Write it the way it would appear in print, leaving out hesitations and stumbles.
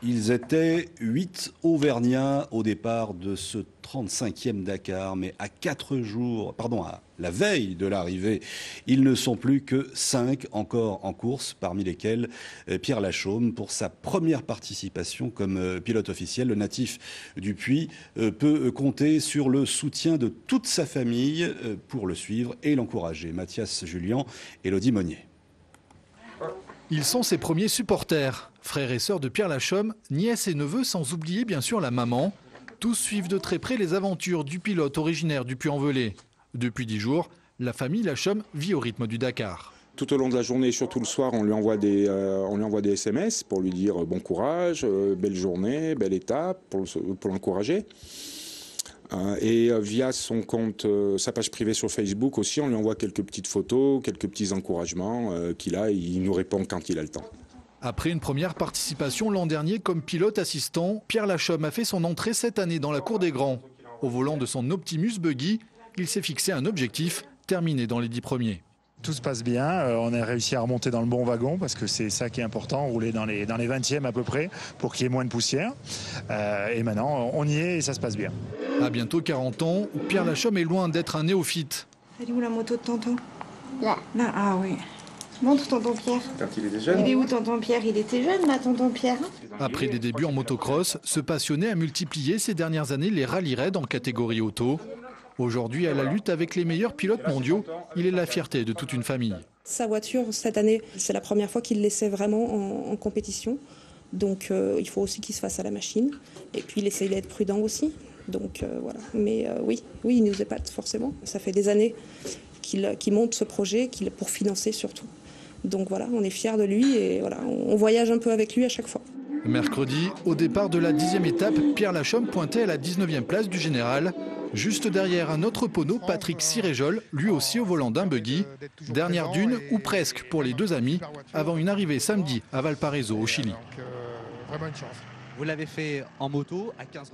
Ils étaient 8 Auvergnats au départ de ce 35e Dakar, mais à à la veille de l'arrivée, ils ne sont plus que 5 encore en course, parmi lesquels Pierre Lachaume pour sa première participation comme pilote officiel. Le natif du Puy peut compter sur le soutien de toute sa famille pour le suivre et l'encourager. Mathias Julien, Élodie Monnier. Ils sont ses premiers supporters, frères et sœurs de Pierre Lachaume, nièces et neveux, sans oublier bien sûr la maman. Tous suivent de très près les aventures du pilote originaire du Puy-en-Velay. Depuis 10 jours, la famille Lachaume vit au rythme du Dakar. Tout au long de la journée, surtout le soir, on lui envoie des SMS pour lui dire bon courage, belle journée, belle étape, pour l'encourager. Et via son compte, sa page privée sur Facebook aussi, on lui envoie quelques petites photos, quelques petits encouragements qu'il a et il nous répond quand il a le temps. Après une première participation l'an dernier comme pilote assistant, Pierre Lachaume a fait son entrée cette année dans la cour des grands. Au volant de son Optimus Buggy, il s'est fixé un objectif, terminer dans les 10 premiers. Tout se passe bien, on a réussi à remonter dans le bon wagon parce que c'est ça qui est important, rouler dans les 20e à peu près pour qu'il y ait moins de poussière. Et maintenant on y est et ça se passe bien. À bientôt 40 ans, Pierre Lachaume est loin d'être un néophyte. Elle est où la moto de tonton? Là. Là, ah oui. Montre tonton Pierre. Quand il était jeune. Il est où tonton Pierre? Il était jeune là, tonton Pierre. Après des débuts en motocross, ce passionné a multiplié ces dernières années les rallye-raids en catégorie auto. Aujourd'hui, à la lutte avec les meilleurs pilotes mondiaux, il est la fierté de toute une famille. Sa voiture, cette année, c'est la première fois qu'il l'essaie vraiment en compétition. Donc il faut aussi qu'il se fasse à la machine. Et puis il essaie d'être prudent aussi. Donc voilà. Mais oui, il nous épate forcément. Ça fait des années qu'il monte ce projet, pour financer surtout. Donc voilà, on est fiers de lui et voilà, on voyage un peu avec lui à chaque fois. Mercredi, au départ de la 10e étape, Pierre Lachaume pointait à la 19e place du général. Juste derrière un autre poneau, Patrick Siréjol, lui aussi au volant d'un buggy. Dernière dune, ou presque, pour les deux amis, avant une arrivée samedi à Valparaiso, au Chili. Vous l'avez fait en moto à 15